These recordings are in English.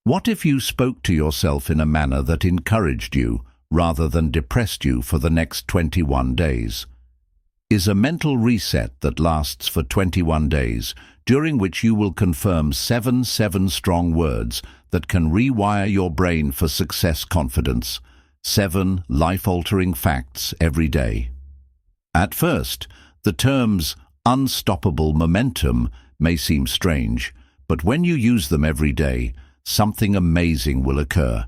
What if you spoke to yourself in a manner that encouraged you rather than depressed you for the next 21 days? Is a mental reset that lasts for 21 days, during which you will confirm seven strong words that can rewire your brain for success confidence, 7 life-altering facts every day. At first, the terms unstoppable momentum may seem strange, but when you use them every day, something amazing will occur.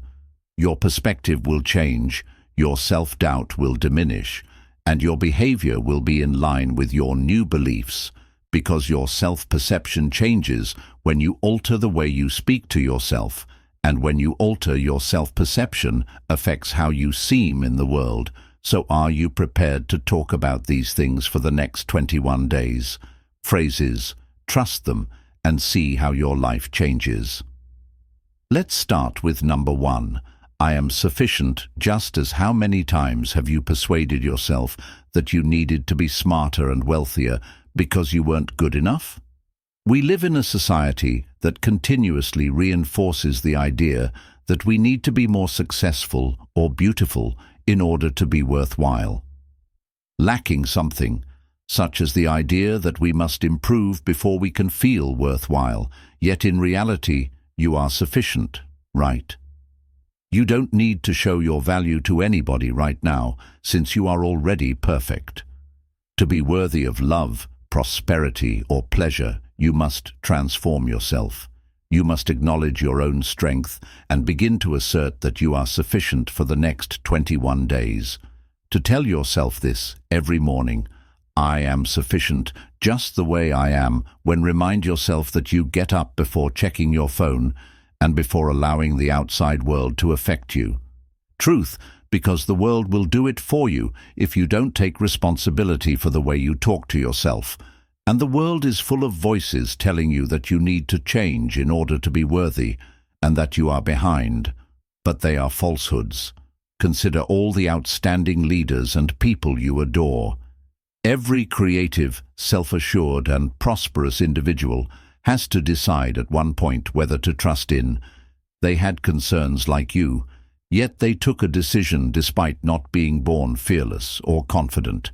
Your perspective will change, your self-doubt will diminish, and your behavior will be in line with your new beliefs, because your self-perception changes when you alter the way you speak to yourself, and when you alter your self-perception affects how you seem in the world. So are you prepared to talk about these things for the next 21 days? Phrases, trust them, and see how your life changes. Let's start with number 1. I am sufficient. Just as how many times have you persuaded yourself that you needed to be smarter and wealthier because you weren't good enough? We live in a society that continuously reinforces the idea that we need to be more successful or beautiful in order to be worthwhile. Lacking something, such as the idea that we must improve before we can feel worthwhile, yet in reality, you are sufficient, right? You don't need to show your value to anybody right now, since you are already perfect. To be worthy of love, prosperity, or pleasure, you must transform yourself. You must acknowledge your own strength and begin to assert that you are sufficient for the next 21 days. To tell yourself this every morning, I am sufficient just the way I am, when remind yourself that you get up before checking your phone and before allowing the outside world to affect you. Truth, because the world will do it for you if you don't take responsibility for the way you talk to yourself. And the world is full of voices telling you that you need to change in order to be worthy, and that you are behind. But they are falsehoods. Consider all the outstanding leaders and people you adore. Every creative, self-assured, and prosperous individual has to decide at one point whether to trust in. They had concerns like you, yet they took a decision despite not being born fearless or confident.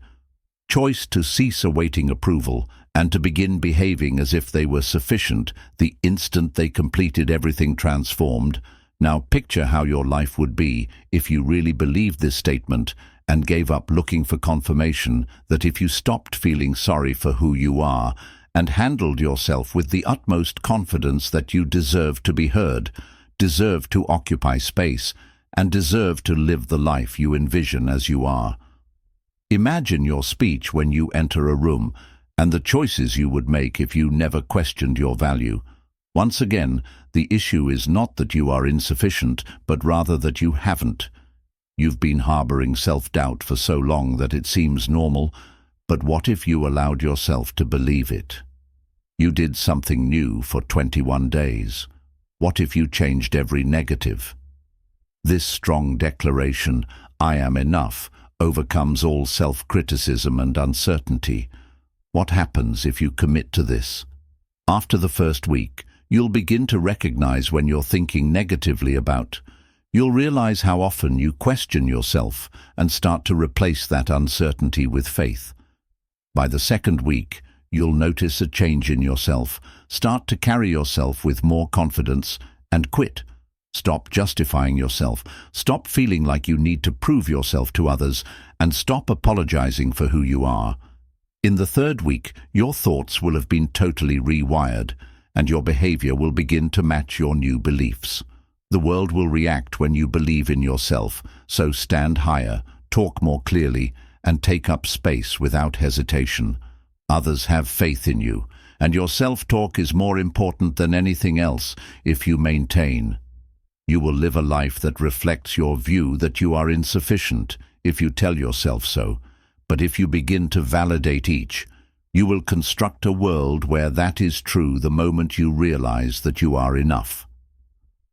Choice to cease awaiting approval and to begin behaving as if they were sufficient the instant they completed everything transformed. Now picture how your life would be if you really believed this statement and gave up looking for confirmation, that if you stopped feeling sorry for who you are and handled yourself with the utmost confidence that you deserve to be heard, deserve to occupy space, and deserve to live the life you envision as you are. Imagine your speech when you enter a room and the choices you would make if you never questioned your value. Once again, the issue is not that you are insufficient, but rather that you haven't. You've been harboring self-doubt for so long that it seems normal, but what if you allowed yourself to believe it? You did something new for 21 days. What if you changed every negative? This strong declaration, I am enough, overcomes all self-criticism and uncertainty. What happens if you commit to this? After the first week, you'll begin to recognize when you're thinking negatively about. You'll realize how often you question yourself and start to replace that uncertainty with faith. By the second week, you'll notice a change in yourself, start to carry yourself with more confidence, and quit. Stop justifying yourself, stop feeling like you need to prove yourself to others, and stop apologizing for who you are. In the third week, your thoughts will have been totally rewired, and your behavior will begin to match your new beliefs. The world will react when you believe in yourself, so stand higher, talk more clearly, and take up space without hesitation. Others have faith in you, and your self-talk is more important than anything else if you maintain. You will live a life that reflects your view that you are insufficient if you tell yourself so. But if you begin to validate each, you will construct a world where that is true the moment you realize that you are enough.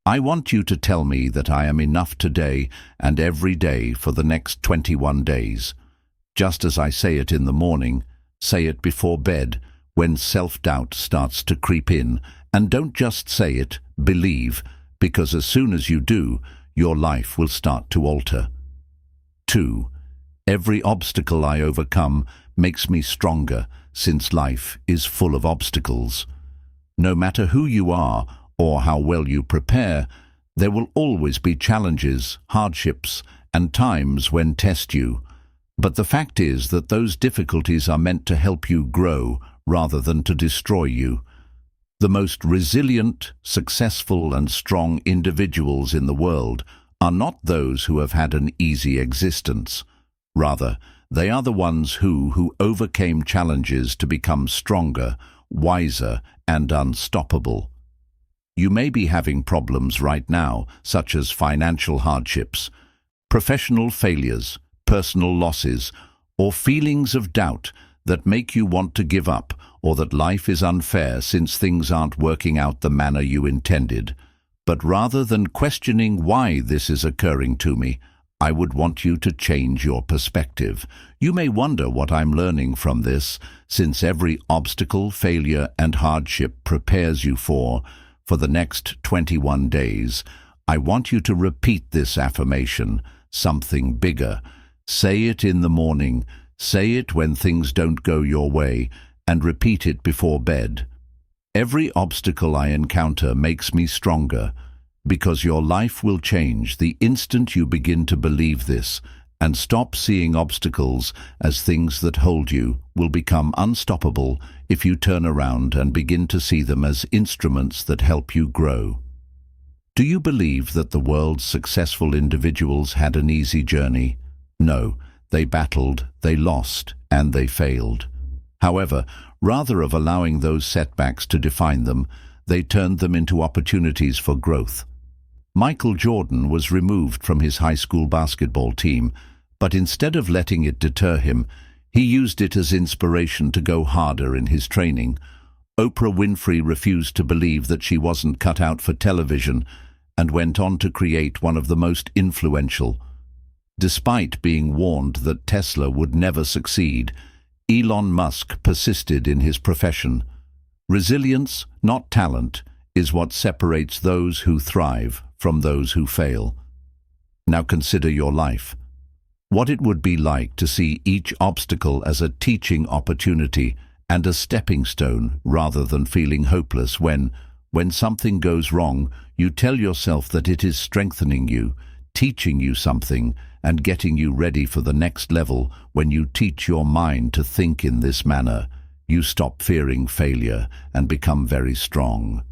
I want you to tell me that I am enough today and every day for the next 21 days. Just as I say it in the morning, say it before bed, when self-doubt starts to creep in, and don't just say it, believe. because as soon as you do, your life will start to alter. 2. Every obstacle I overcome makes me stronger, since life is full of obstacles. No matter who you are or how well you prepare, there will always be challenges, hardships, and times when test you. But the fact is that those difficulties are meant to help you grow rather than to destroy you. The most resilient, successful, and strong individuals in the world are not those who have had an easy existence. Rather, they are the ones who overcame challenges to become stronger, wiser, and unstoppable. You may be having problems right now, such as financial hardships, professional failures, personal losses, or feelings of doubt that make you want to give up, or that life is unfair since things aren't working out the manner you intended. But rather than questioning why this is occurring to me, I would want you to change your perspective. You may wonder what I'm learning from this, since every obstacle, failure, and hardship prepares you for the next 21 days. I want you to repeat this affirmation, something bigger. Say it in the morning, say it when things don't go your way, and repeat it before bed. Every obstacle I encounter makes me stronger, because your life will change the instant you begin to believe this, and stop seeing obstacles as things that hold you will become unstoppable if you turn around and begin to see them as instruments that help you grow. Do you believe that the world's successful individuals had an easy journey? No, they battled, they lost, and they failed. However, rather of allowing those setbacks to define them, they turned them into opportunities for growth. Michael Jordan was removed from his high school basketball team, but instead of letting it deter him, he used it as inspiration to go harder in his training. Oprah Winfrey refused to believe that she wasn't cut out for television and went on to create one of the most influential. Despite being warned that Tesla would never succeed, Elon Musk persisted in his profession. Resilience, not talent, is what separates those who thrive from those who fail. Now consider your life. What it would be like to see each obstacle as a teaching opportunity and a stepping stone rather than feeling hopeless when something goes wrong, you tell yourself that it is strengthening you, teaching you something, and getting you ready for the next level. When you teach your mind to think in this manner, you stop fearing failure and become very strong.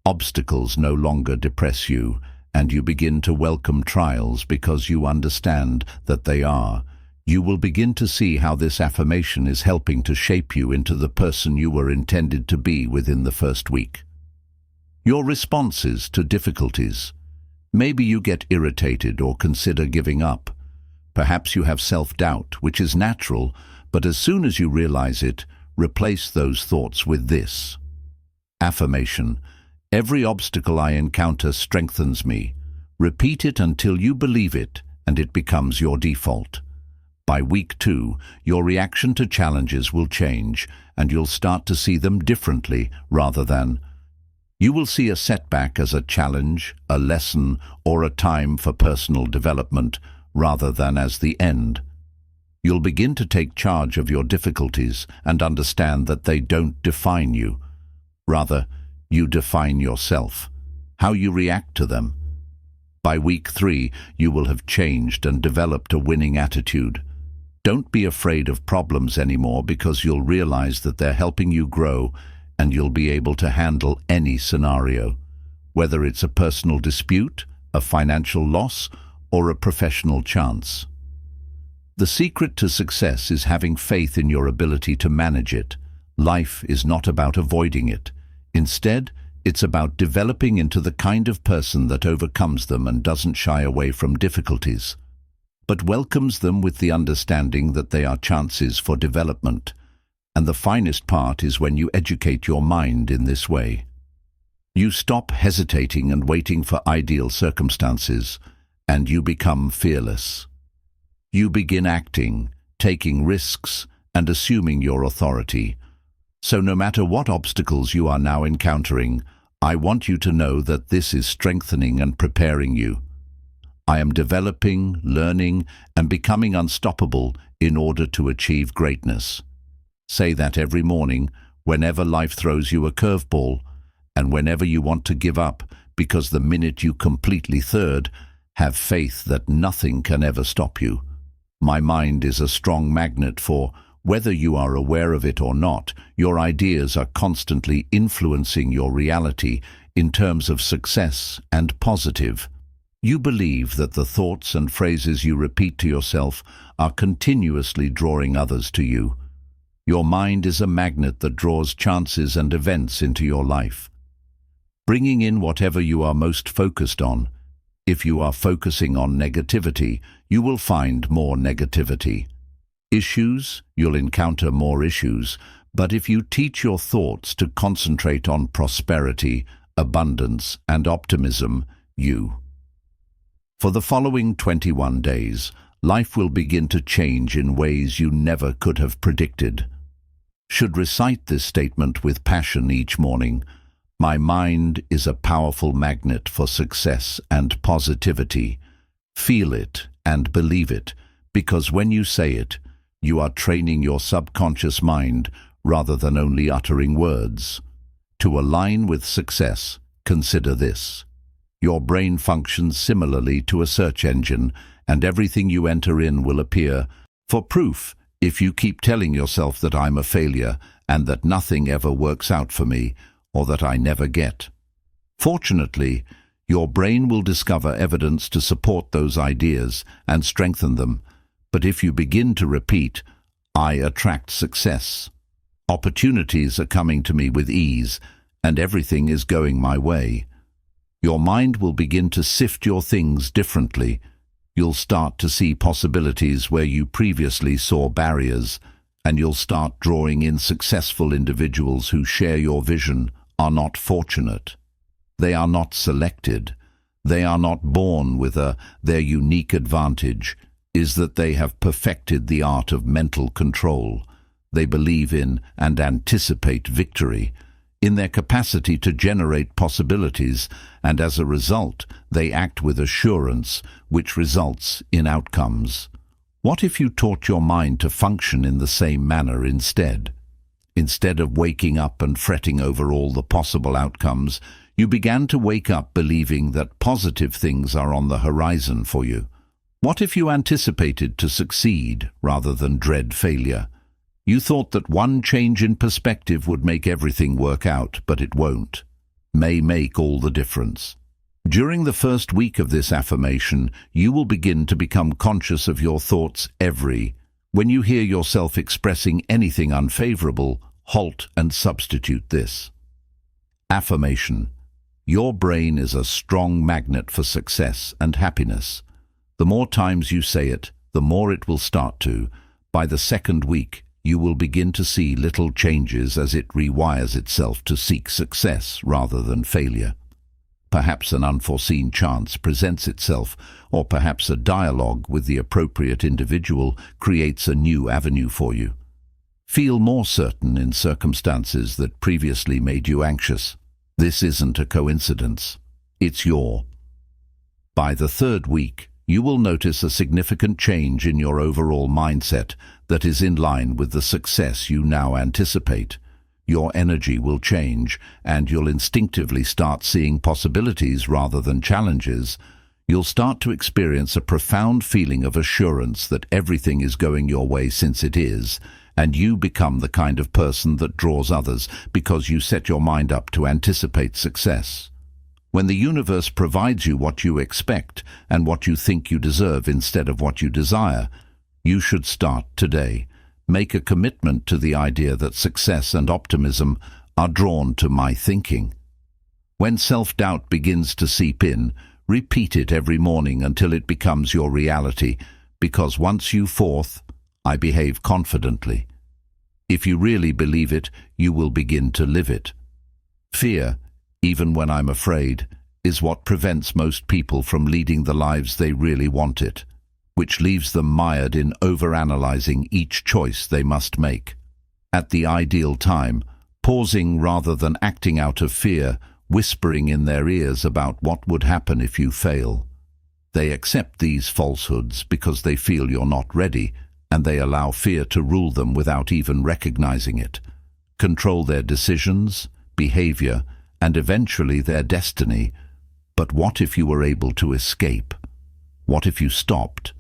Obstacles no longer depress you, and you begin to welcome trials because you understand that they are. You will begin to see how this affirmation is helping to shape you into the person you were intended to be within the first week. Your responses to difficulties. Maybe you get irritated or consider giving up. Perhaps you have self-doubt, which is natural, but as soon as you realize it, replace those thoughts with this affirmation. Every obstacle I encounter strengthens me. Repeat it until you believe it, and it becomes your default. By week 2, your reaction to challenges will change, and you'll start to see them differently rather than. You will see a setback as a challenge, a lesson, or a time for personal development, rather than as the end. You'll begin to take charge of your difficulties and understand that they don't define you. Rather, you define yourself, how you react to them. By week 3, you will have changed and developed a winning attitude. Don't be afraid of problems anymore, because you'll realize that they're helping you grow, and you'll be able to handle any scenario, whether it's a personal dispute, a financial loss, or a professional chance. The secret to success is having faith in your ability to manage it. Life is not about avoiding it. Instead, it's about developing into the kind of person that overcomes them and doesn't shy away from difficulties, but welcomes them with the understanding that they are chances for development. And the finest part is when you educate your mind in this way. You stop hesitating and waiting for ideal circumstances, and you become fearless. You begin acting, taking risks, and assuming your authority. So no matter what obstacles you are now encountering, I want you to know that this is strengthening and preparing you. I am developing, learning, and becoming unstoppable in order to achieve greatness. Say that every morning, whenever life throws you a curveball, and whenever you want to give up, because the minute you completely third, have faith that nothing can ever stop you. My mind is a strong magnet for, whether you are aware of it or not, your ideas are constantly influencing your reality in terms of success and positive. You believe that the thoughts and phrases you repeat to yourself are continuously drawing others to you. Your mind is a magnet that draws chances and events into your life, bringing in whatever you are most focused on. If you are focusing on negativity, you will find more negativity. Issues, you'll encounter more issues, but if you teach your thoughts to concentrate on prosperity, abundance, and optimism, For the following 21 days, life will begin to change in ways you never could have predicted. Should recite this statement with passion each morning. My mind is a powerful magnet for success and positivity. Feel it and believe it, because when you say it, you are training your subconscious mind rather than only uttering words. To align with success, consider this. Your brain functions similarly to a search engine, and everything you enter in will appear. For proof, if you keep telling yourself that I'm a failure and that nothing ever works out for me, or that I never get. Fortunately, your brain will discover evidence to support those ideas and strengthen them. But if you begin to repeat, I attract success, opportunities are coming to me with ease, and everything is going my way, your mind will begin to sift your things differently. You'll start to see possibilities where you previously saw barriers, and you'll start drawing in successful individuals who share your vision, are not fortunate. They are not selected. They are not born with their unique advantage is that they have perfected the art of mental control. They believe in and anticipate victory, in their capacity to generate possibilities, and as a result, they act with assurance, which results in outcomes. What if you taught your mind to function in the same manner instead? Instead of waking up and fretting over all the possible outcomes, you began to wake up believing that positive things are on the horizon for you. What if you anticipated to succeed rather than dread failure? You thought that one change in perspective would make everything work out, but it won't. May make all the difference. During the first week of this affirmation, you will begin to become conscious of your thoughts when you hear yourself expressing anything unfavorable, halt and substitute this. Affirmation. Your brain is a strong magnet for success and happiness. The more times you say it, the more it will start to. By the second week, you will begin to see little changes as it rewires itself to seek success rather than failure. Perhaps an unforeseen chance presents itself, or perhaps a dialogue with the appropriate individual creates a new avenue for you. Feel more certain in circumstances that previously made you anxious. This isn't a coincidence. It's By the third week, you will notice a significant change in your overall mindset that is in line with the success you now anticipate. Your energy will change, and you'll instinctively start seeing possibilities rather than challenges. You'll start to experience a profound feeling of assurance that everything is going your way since it is, and you become the kind of person that draws others because you set your mind up to anticipate success. When the universe provides you what you expect and what you think you deserve instead of what you desire, you should start today. Make a commitment to the idea that success and optimism are drawn to my thinking. When self-doubt begins to seep in, repeat it every morning until it becomes your reality, because once I behave confidently. If you really believe it, you will begin to live it. Fear, even when I'm afraid, is what prevents most people from leading the lives they really wanted, which leaves them mired in overanalyzing each choice they must make. At the ideal time, pausing rather than acting out of fear whispering in their ears about what would happen if you fail. They accept these falsehoods because they feel you're not ready, and they allow fear to rule them without even recognizing it, control their decisions, behavior, and eventually their destiny. But what if you were able to escape? What if you stopped?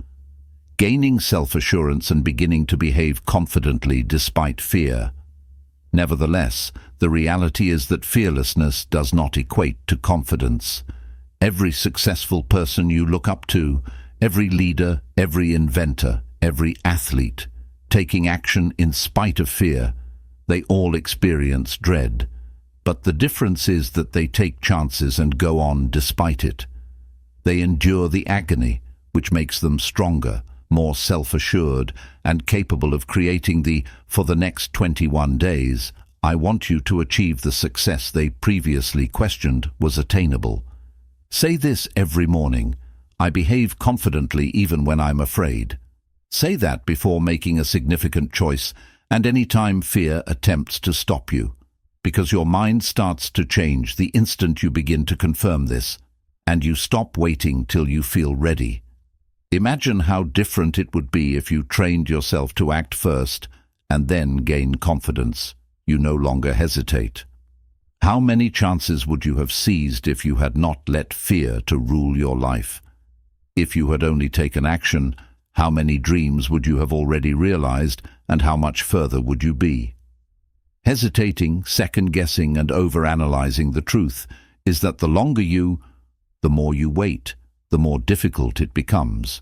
Gaining self-assurance and beginning to behave confidently despite fear. Nevertheless, the reality is that fearlessness does not equate to confidence. Every successful person you look up to, every leader, every inventor, every athlete, taking action in spite of fear, they all experience dread. But the difference is that they take chances and go on despite it. They endure the agony, which makes them stronger, more self-assured, and capable of creating for the next 21 days, I want you to achieve the success they previously questioned was attainable. Say this every morning: I behave confidently even when I'm afraid. Say that before making a significant choice and any time fear attempts to stop you, because your mind starts to change the instant you begin to confirm this, and you stop waiting till you feel ready. Imagine how different it would be if you trained yourself to act first and then gain confidence. You no longer hesitate. How many chances would you have seized if you had not let fear to rule your life? If you had only taken action, how many dreams would you have already realized, and how much further would you be? Hesitating, second-guessing, and overanalyzing the truth is that the more you wait, the more difficult it becomes.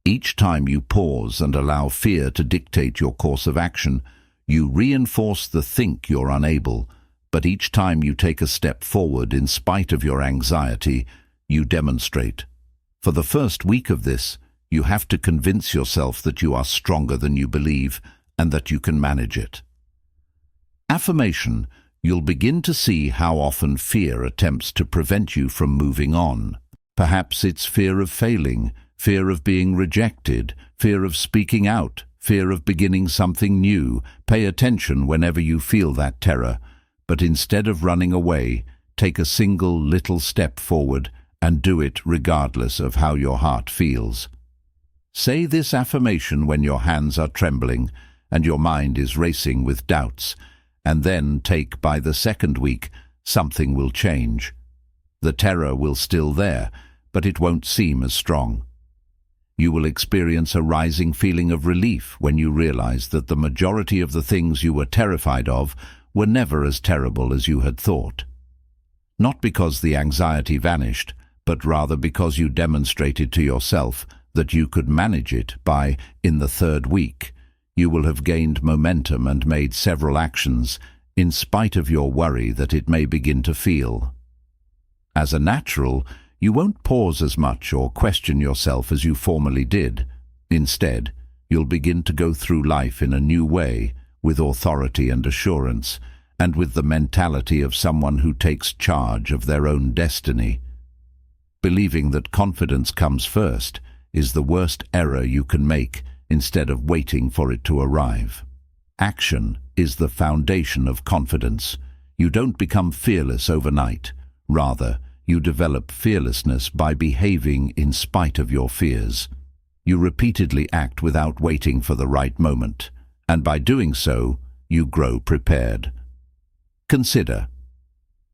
Each time you pause and allow fear to dictate your course of action, you reinforce the think you're unable, but each time you take a step forward in spite of your anxiety, you demonstrate. For the first week of this, you have to convince yourself that you are stronger than you believe and that you can manage it. Affirmation: you'll begin to see how often fear attempts to prevent you from moving on. Perhaps it's fear of failing, fear of being rejected, fear of speaking out, fear of beginning something new. Pay attention whenever you feel that terror, but instead of running away, take a single little step forward and do it regardless of how your heart feels. Say this affirmation when your hands are trembling and your mind is racing with doubts, and then by the second week, something will change. The terror will still there, but it won't seem as strong. You will experience a rising feeling of relief when you realize that the majority of the things you were terrified of were never as terrible as you had thought. Not because the anxiety vanished, but rather because you demonstrated to yourself that you could manage it. In the third week, you will have gained momentum and made several actions, in spite of your worry that it may begin to feel. As a natural, you won't pause as much or question yourself as you formerly did. Instead, you'll begin to go through life in a new way, with authority and assurance, and with the mentality of someone who takes charge of their own destiny. Believing that confidence comes first is the worst error you can make, instead of waiting for it to arrive. Action is the foundation of confidence. You don't become fearless overnight. Rather, you develop fearlessness by behaving in spite of your fears. You repeatedly act without waiting for the right moment, and by doing so, you grow prepared. Consider.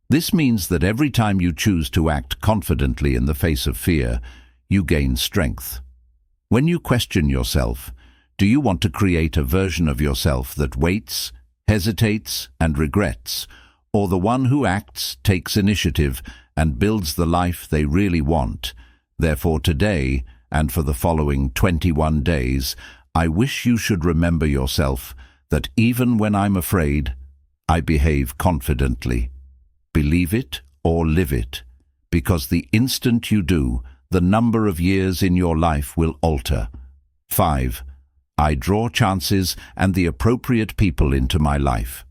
This means that every time you choose to act confidently in the face of fear, you gain strength. When you question yourself, do you want to create a version of yourself that waits, hesitates, and regrets, or the one who acts, takes initiative, and builds the life they really want? Therefore, today, and for the following 21 days, I wish you should remember yourself that even when I'm afraid, I behave confidently. Believe it or live it, because the instant you do, the number of years in your life will alter. 5. I draw chances and the appropriate people into my life.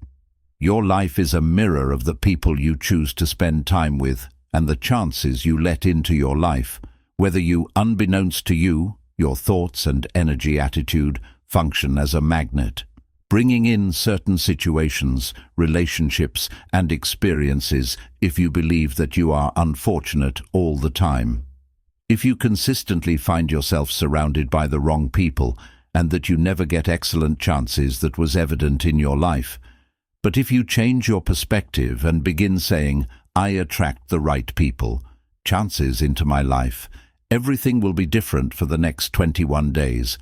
Your life is a mirror of the people you choose to spend time with and the chances you let into your life, whether you, unbeknownst to you, your thoughts and energy attitude function as a magnet. bringing in certain situations, relationships, and experiences if you believe that you are unfortunate all the time. If you consistently find yourself surrounded by the wrong people and that you never get excellent chances, that was evident in your life. But if you change your perspective and begin saying, I attract the right people, chances into my life, everything will be different for the next 21 days,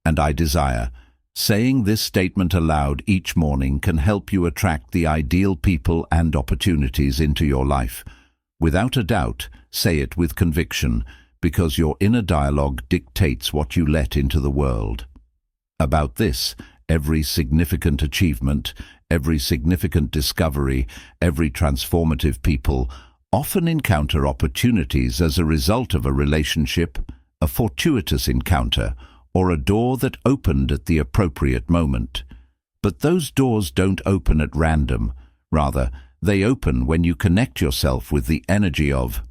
and I desire. Saying this statement aloud each morning can help you attract the ideal people and opportunities into your life. Without a doubt, say it with conviction, because your inner dialogue dictates what you let into the world. About this, every significant achievement, every significant discovery, every transformative people often encounter opportunities as a result of a relationship, a fortuitous encounter, or a door that opened at the appropriate moment. But those doors don't open at random. Rather, they open when you connect yourself with the energy of.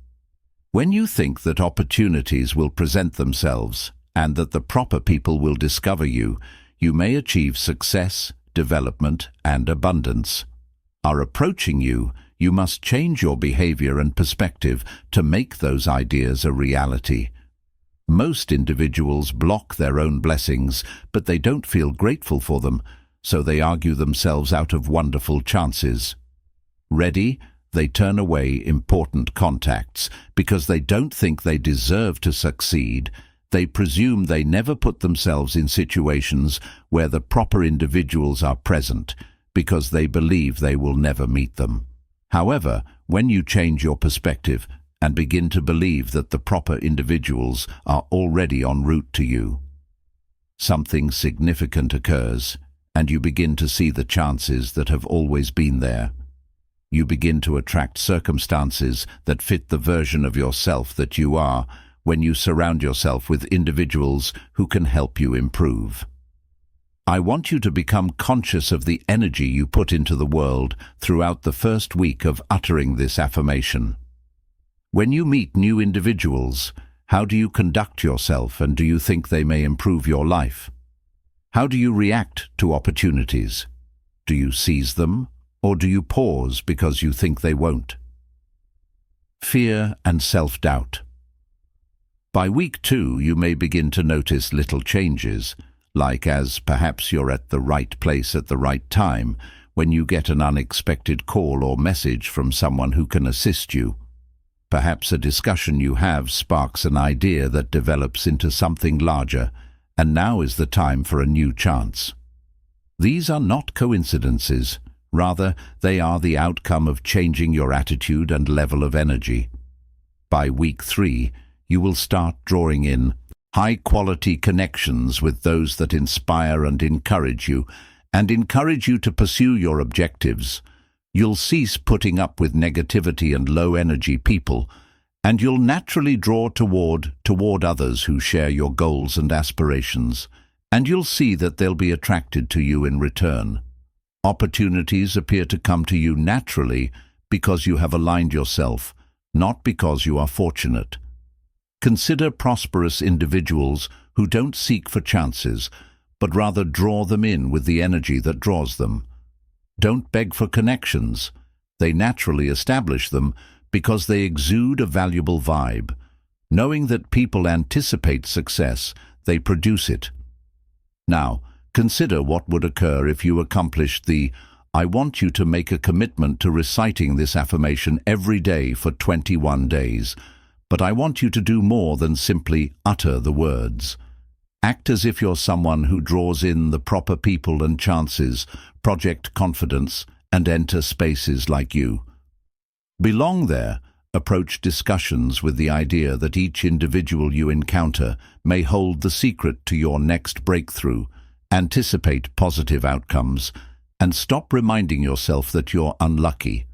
When you think that opportunities will present themselves and that the proper people will discover you, you may achieve success, development, and abundance. Are approaching you, you must change your behavior and perspective to make those ideas a reality. Most individuals block their own blessings, but they don't feel grateful for them, so they argue themselves out of wonderful chances. Ready? They turn away important contacts because they don't think they deserve to succeed. They presume they never put themselves in situations where the proper individuals are present because they believe they will never meet them. However, when you change your perspective and begin to believe that the proper individuals are already en route to you, something significant occurs, and you begin to see the chances that have always been there. You begin to attract circumstances that fit the version of yourself that you are when you surround yourself with individuals who can help you improve. I want you to become conscious of the energy you put into the world throughout the first week of uttering this affirmation. When you meet new individuals, how do you conduct yourself, and do you think they may improve your life? How do you react to opportunities? Do you seize them, or do you pause because you think they won't? Fear and self-doubt. By week 2, you may begin to notice little changes, like as perhaps you're at the right place at the right time when you get an unexpected call or message from someone who can assist you. Perhaps a discussion you have sparks an idea that develops into something larger, and now is the time for a new chance. These are not coincidences. Rather, they are the outcome of changing your attitude and level of energy. By week 3, you will start drawing in high-quality connections with those that inspire and encourage you to pursue your objectives. You'll cease putting up with negativity and low-energy people, and you'll naturally draw toward others who share your goals and aspirations, and you'll see that they'll be attracted to you in return. Opportunities appear to come to you naturally because you have aligned yourself, not because you are fortunate. Consider prosperous individuals who don't seek for chances, but rather draw them in with the energy that draws them. Don't beg for connections. They naturally establish them because they exude a valuable vibe. Knowing that people anticipate success, they produce it. Now, consider what would occur if you accomplished the I want you to make a commitment to reciting this affirmation every day for 21 days. But I want you to do more than simply utter the words. Act as if you're someone who draws in the proper people and chances, project confidence, and enter spaces like you. Belong there. Approach discussions with the idea that each individual you encounter may hold the secret to your next breakthrough. Anticipate positive outcomes, and stop reminding yourself that you're unlucky.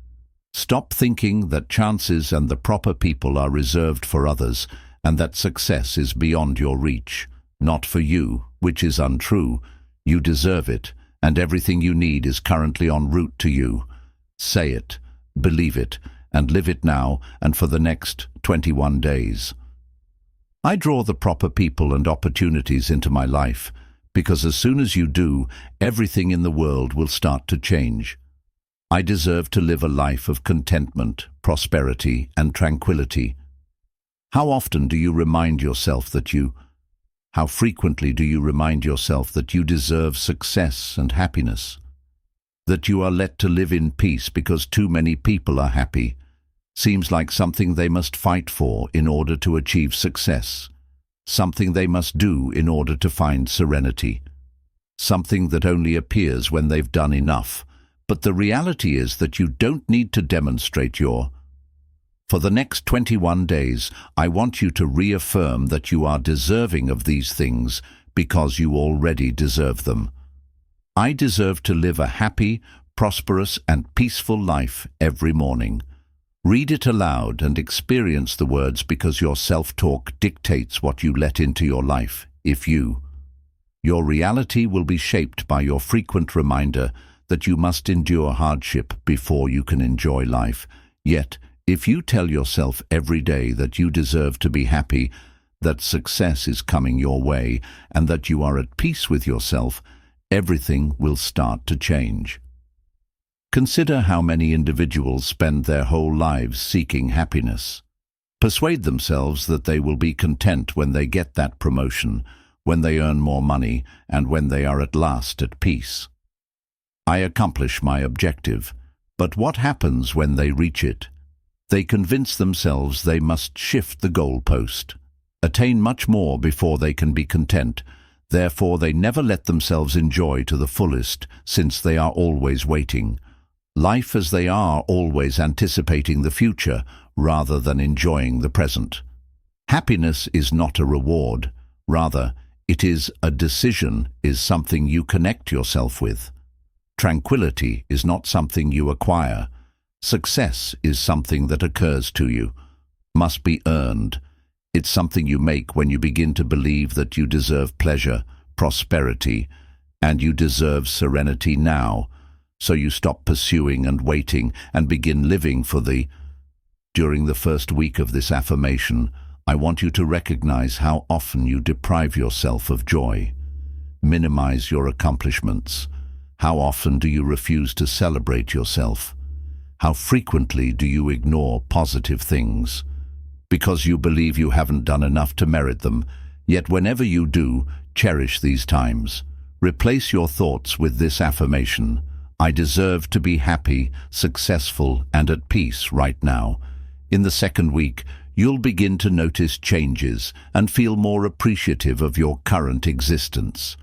Stop thinking that chances and the proper people are reserved for others, and that success is beyond your reach. Not for you, which is untrue. You deserve it, and everything you need is currently en route to you. Say it, believe it, and live it now and for the next 21 days. I draw the proper people and opportunities into my life because as soon as you do, everything in the world will start to change. I deserve to live a life of contentment, prosperity, and tranquility. How often do you remind yourself that How frequently do you remind yourself that you deserve success and happiness? That you are let to live in peace because too many people are happy seems like something they must fight for in order to achieve success, something they must do in order to find serenity, something that only appears when they've done enough. But the reality is that you don't need to demonstrate For the next 21 days, I want you to reaffirm that you are deserving of these things because you already deserve them. I deserve to live a happy, prosperous, and peaceful life every morning. Read it aloud and experience the words because your self-talk dictates what you let into your life. Your reality will be shaped by your frequent reminder that you must endure hardship before you can enjoy life. Yet, if you tell yourself every day that you deserve to be happy, that success is coming your way, and that you are at peace with yourself, everything will start to change. Consider how many individuals spend their whole lives seeking happiness. Persuade themselves that they will be content when they get that promotion, when they earn more money, and when they are at last at peace. I accomplish my objective, but what happens when they reach it? They convince themselves they must shift the goalpost, attain much more before they can be content. Therefore, they never let themselves enjoy to the fullest, since they are always waiting. Life as they are always anticipating the future rather than enjoying the present. Happiness is not a reward. Rather, it is a decision, is something you connect yourself with. Tranquility is not something you acquire. Success is something that occurs to you, must be earned. It's something you make when you begin to believe that you deserve pleasure, prosperity, and you deserve serenity now. So you stop pursuing and waiting and begin living for During the first week of this affirmation, I want you to recognize how often you deprive yourself of joy. Minimize your accomplishments. How often do you refuse to celebrate yourself? How frequently do you ignore positive things? Because you believe you haven't done enough to merit them, yet whenever you do, cherish these times. Replace your thoughts with this affirmation: I deserve to be happy, successful, and at peace right now. In the second week, you'll begin to notice changes and feel more appreciative of your current existence.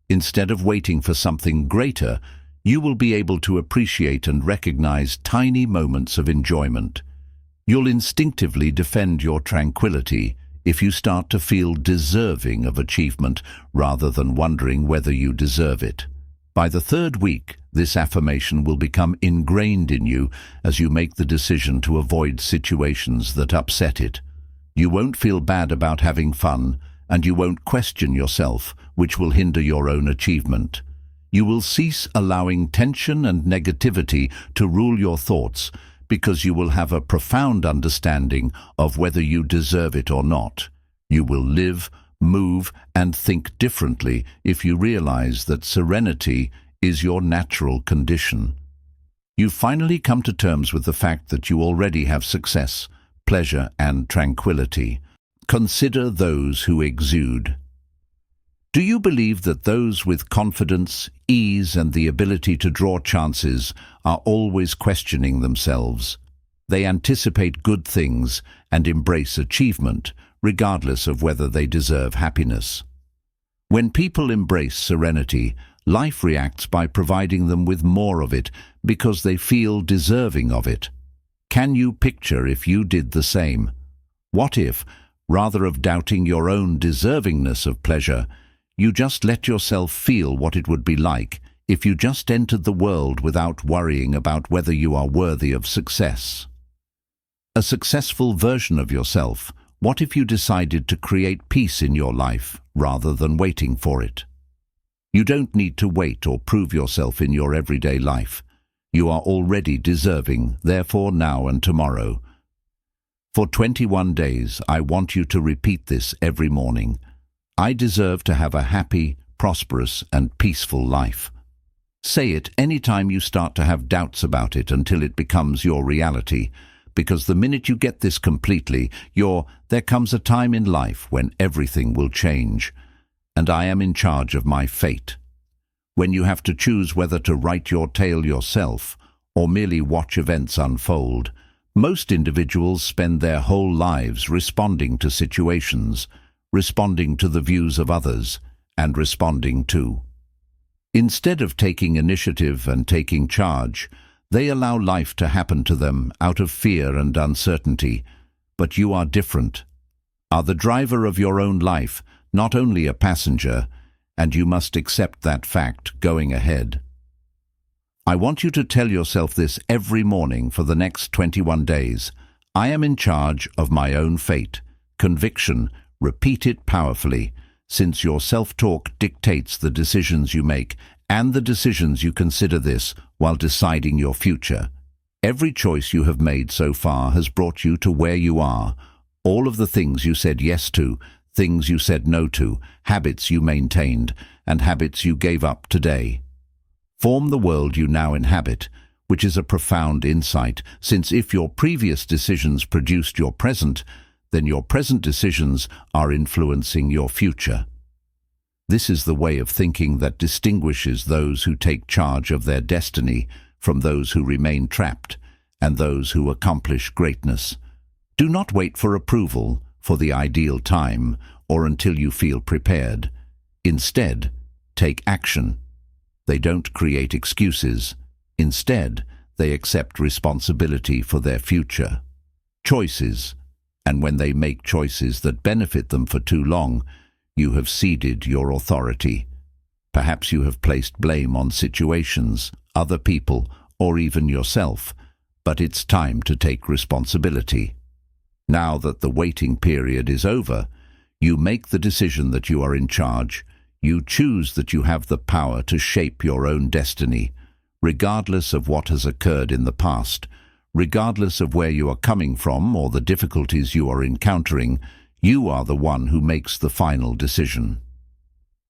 Instead of waiting for something greater, you will be able to appreciate and recognize tiny moments of enjoyment. You'll instinctively defend your tranquility if you start to feel deserving of achievement rather than wondering whether you deserve it. By the third week, this affirmation will become ingrained in you as you make the decision to avoid situations that upset it. You won't feel bad about having fun, and you won't question yourself, which will hinder your own achievement. You will cease allowing tension and negativity to rule your thoughts, because you will have a profound understanding of whether you deserve it or not. You will live, move, and think differently if you realize that serenity is your natural condition. You finally come to terms with the fact that you already have success, pleasure, and tranquility. Consider those who exude. Do you believe that those with confidence, ease, and the ability to draw chances are always questioning themselves? They anticipate good things and embrace achievement, regardless of whether they deserve happiness. When people embrace serenity, life reacts by providing them with more of it because they feel deserving of it. Can you picture if you did the same? What if, rather of doubting your own deservingness of pleasure, you just let yourself feel what it would be like if you just entered the world without worrying about whether you are worthy of success? A successful version of yourself. What if you decided to create peace in your life rather than waiting for it? You don't need to wait or prove yourself in your everyday life. You are already deserving, therefore now and tomorrow. For 21 days, I want you to repeat this every morning. I deserve to have a happy, prosperous and peaceful life. Say it anytime you start to have doubts about it until it becomes your reality, because the minute you get this completely, there comes a time in life when everything will change, and I am in charge of my fate. When you have to choose whether to write your tale yourself or merely watch events unfold, most individuals spend their whole lives responding to situations, responding to the views of others, and responding to. Instead of taking initiative and taking charge, they allow life to happen to them out of fear and uncertainty. But you are different, are the driver of your own life, not only a passenger, and you must accept that fact going ahead. I want you to tell yourself this every morning for the next 21 days. I am in charge of my own fate. Conviction, repeat it powerfully, since your self-talk dictates the decisions you make and the decisions you consider this while deciding your future. Every choice you have made so far has brought you to where you are. All of the things you said yes to, things you said no to, habits you maintained, and habits you gave up today, form the world you now inhabit, which is a profound insight, since if your previous decisions produced your present, then your present decisions are influencing your future. This is the way of thinking that distinguishes those who take charge of their destiny from those who remain trapped and those who accomplish greatness. Do not wait for approval, for the ideal time, or until you feel prepared. Instead, take action. They don't create excuses. Instead, they accept responsibility for their future. Choices, and when they make choices that benefit them for too long, you have ceded your authority. Perhaps you have placed blame on situations, other people, or even yourself, but it's time to take responsibility. Now that the waiting period is over, you make the decision that you are in charge. You choose that you have the power to shape your own destiny, regardless of what has occurred in the past, regardless of where you are coming from or the difficulties you are encountering. You are the one who makes the final decision.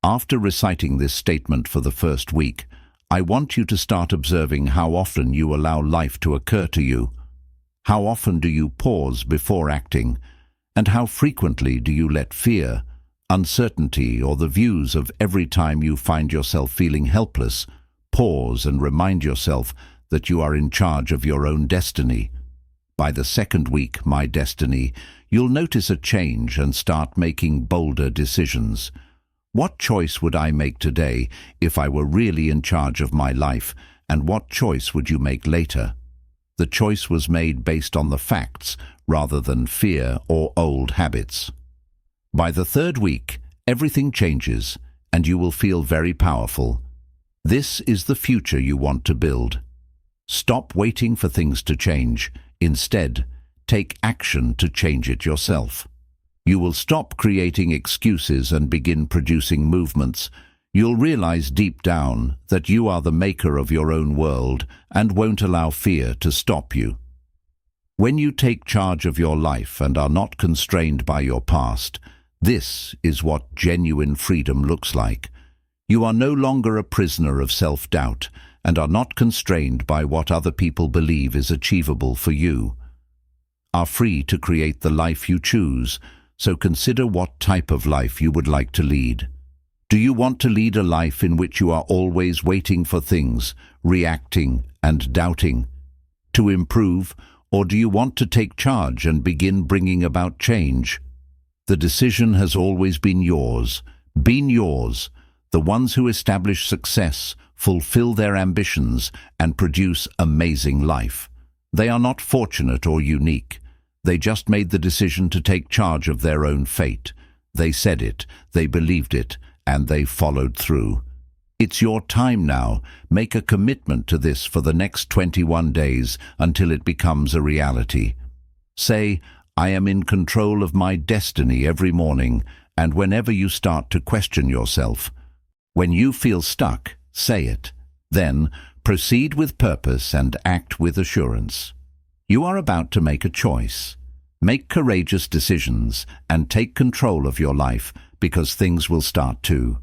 After reciting this statement for the first week, I want you to start observing how often you allow life to occur to you. How often do you pause before acting? And how frequently do you let fear, uncertainty, or the views of every time you find yourself feeling helpless, pause and remind yourself that you are in charge of your own destiny? By the second week, My Destiny, you'll notice a change and start making bolder decisions. What choice would I make today if I were really in charge of my life, and what choice would you make later? The choice was made based on the facts rather than fear or old habits. By the third week, everything changes, and you will feel very powerful. This is the future you want to build. Stop waiting for things to change. Instead, take action to change it yourself. You will stop creating excuses and begin producing movements. You'll realize deep down that you are the maker of your own world and won't allow fear to stop you. When you take charge of your life and are not constrained by your past, this is what genuine freedom looks like. You are no longer a prisoner of self-doubt and are not constrained by what other people believe is achievable for you. Are free to create the life you choose, so consider what type of life you would like to lead. Do you want to lead a life in which you are always waiting for things, reacting and doubting, to improve, or do you want to take charge and begin bringing about change? The decision has always been yours. The ones who establish success, fulfill their ambitions, and produce amazing life. They are not fortunate or unique. They just made the decision to take charge of their own fate. They said it, they believed it, and they followed through. It's your time now. Make a commitment to this for the next 21 days until it becomes a reality. Say, I am in control of my destiny every morning, and whenever you start to question yourself. When you feel stuck, say it. Then, proceed with purpose and act with assurance. You are about to make a choice. Make courageous decisions and take control of your life, because things will start to.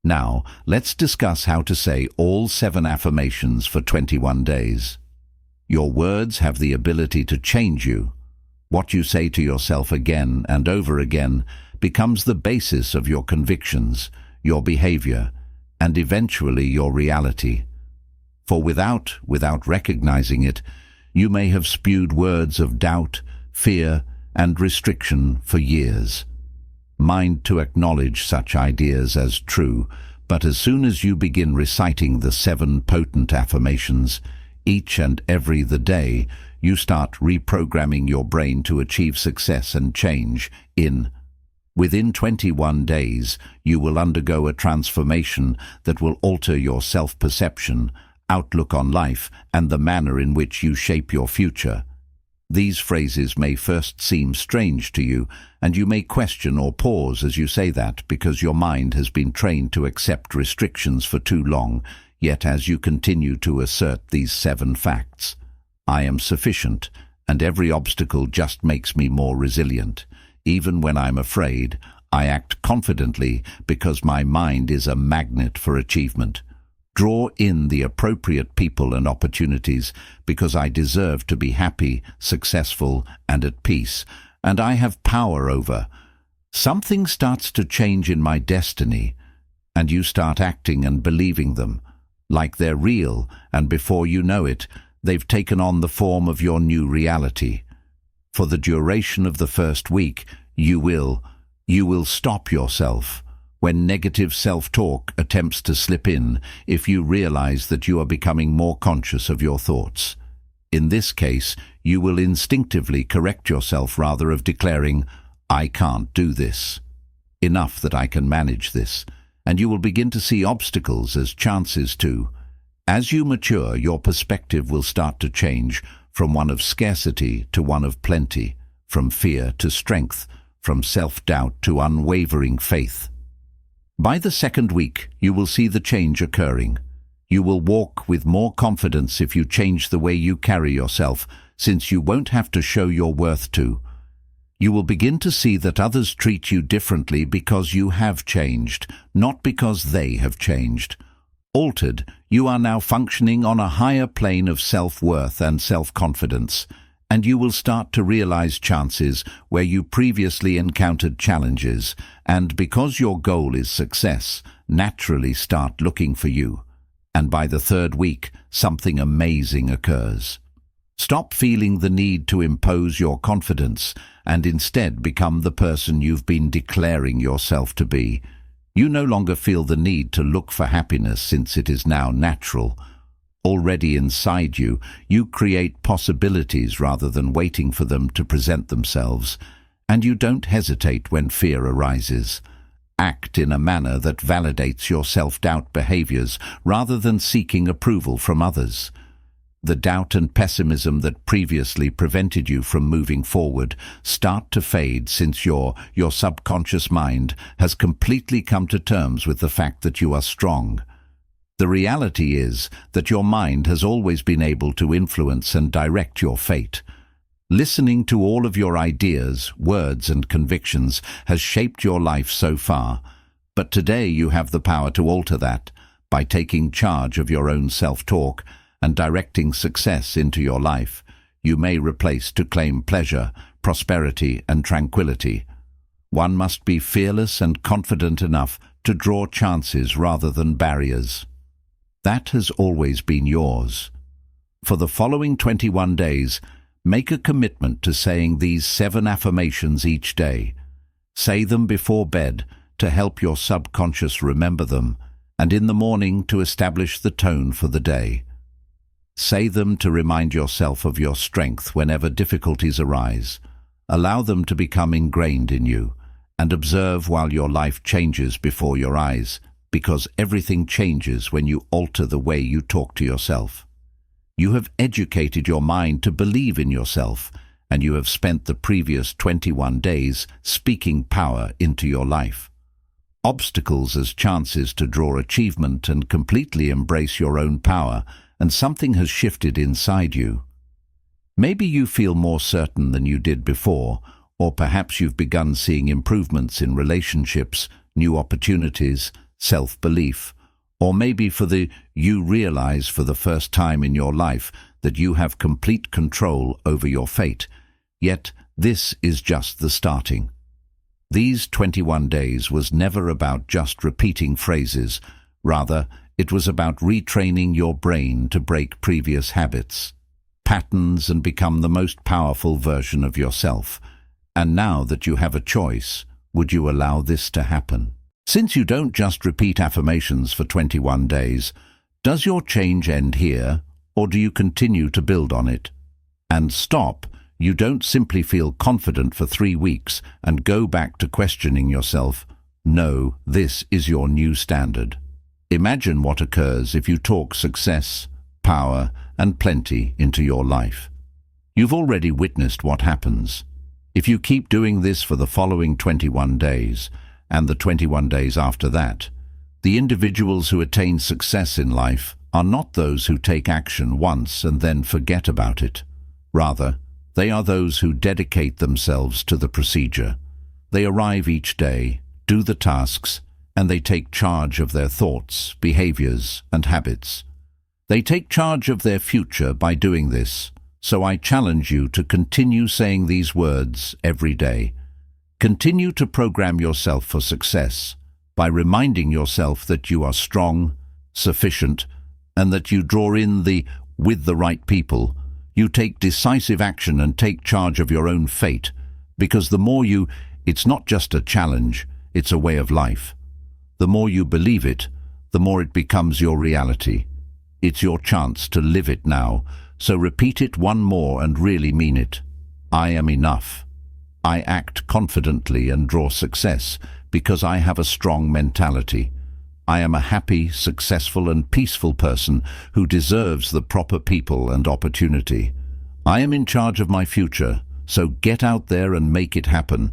Now, let's discuss how to say all 7 affirmations for 21 days. Your words have the ability to change you. What you say to yourself again and over again becomes the basis of your convictions, your behavior, and eventually your reality. For without recognizing it, you may have spewed words of doubt, fear, and restriction for years. Mind to acknowledge such ideas as true, but as soon as you begin reciting the 7 potent affirmations, each and every day, you start reprogramming your brain to achieve success and change. Within 21 days, you will undergo a transformation that will alter your self-perception, outlook on life, and the manner in which you shape your future. These phrases may first seem strange to you, and you may question or pause as you say that because your mind has been trained to accept restrictions for too long. Yet as you continue to assert these 7 facts, I am sufficient, and every obstacle just makes me more resilient. Even when I'm afraid, I act confidently because my mind is a magnet for achievement. Draw in the appropriate people and opportunities because I deserve to be happy, successful, and at peace, and I have power over. Something starts to change in my destiny, and you start acting and believing them, like they're real, and before you know it, they've taken on the form of your new reality. For the duration of the first week, you will stop yourself when negative self-talk attempts to slip in if you realize that you are becoming more conscious of your thoughts. In this case, you will instinctively correct yourself rather of declaring, I can't do this. Enough that I can manage this. And you will begin to see obstacles as chances to. As you mature, your perspective will start to change from one of scarcity to one of plenty, from fear to strength, from self-doubt to unwavering faith. By the 2nd week, you will see the change occurring. You will walk with more confidence if you change the way you carry yourself, since you won't have to show your worth to. You will begin to see that others treat you differently because you have changed, not because they have changed. Altered, you are now functioning on a higher plane of self-worth and self-confidence, and you will start to realize chances where you previously encountered challenges, and because your goal is success, naturally start looking for you. And by the 3rd week, something amazing occurs. Stop feeling the need to impose your confidence and instead become the person you've been declaring yourself to be. You no longer feel the need to look for happiness since it is now natural. Already inside you, you create possibilities rather than waiting for them to present themselves, and you don't hesitate when fear arises. Act in a manner that validates your self-doubt behaviors rather than seeking approval from others. The doubt and pessimism that previously prevented you from moving forward start to fade since your subconscious mind has completely come to terms with the fact that you are strong. The reality is that your mind has always been able to influence and direct your fate. Listening to all of your ideas, words, and convictions has shaped your life so far, but today you have the power to alter that by taking charge of your own self-talk and directing success into your life. You may replace to claim pleasure, prosperity, and tranquility. One must be fearless and confident enough to draw chances rather than barriers. That has always been yours. For the following 21 days, make a commitment to saying these 7 affirmations each day. Say them before bed to help your subconscious remember them, and in the morning to establish the tone for the day. Say them to remind yourself of your strength whenever difficulties arise. Allow them to become ingrained in you, and observe while your life changes before your eyes, because everything changes when you alter the way you talk to yourself. You have educated your mind to believe in yourself, and you have spent the previous 21 days speaking power into your life. Obstacles as chances to draw achievement and completely embrace your own power, and something has shifted inside you. Maybe you feel more certain than you did before, or perhaps you've begun seeing improvements in relationships, new opportunities, self-belief, or maybe you realize for the first time in your life that you have complete control over your fate. Yet this is just the starting. These 21 days was never about just repeating phrases. Rather, it was about retraining your brain to break previous habits, patterns, and become the most powerful version of yourself. And now that you have a choice, would you allow this to happen? Since you don't just repeat affirmations for 21 days, does your change end here, or do you continue to build on it? And stop. You don't simply feel confident for 3 weeks and go back to questioning yourself. No, this is your new standard. Imagine what occurs if you talk success, power, and plenty into your life. You've already witnessed what happens. If you keep doing this for the following 21 days, and the 21 days after that, the individuals who attain success in life are not those who take action once and then forget about it. Rather, they are those who dedicate themselves to the procedure. They arrive each day, do the tasks, and they take charge of their thoughts, behaviors, and habits. They take charge of their future by doing this, so I challenge you to continue saying these words every day. Continue to program yourself for success by reminding yourself that you are strong, sufficient, and that you draw in with the right people. You take decisive action and take charge of your own fate, because it's not just a challenge, it's a way of life. The more you believe it, the more it becomes your reality. It's your chance to live it now, so repeat it one more and really mean it. I am enough. I act confidently and draw success because I have a strong mentality. I am a happy, successful, and peaceful person who deserves the proper people and opportunity. I am in charge of my future, so get out there and make it happen.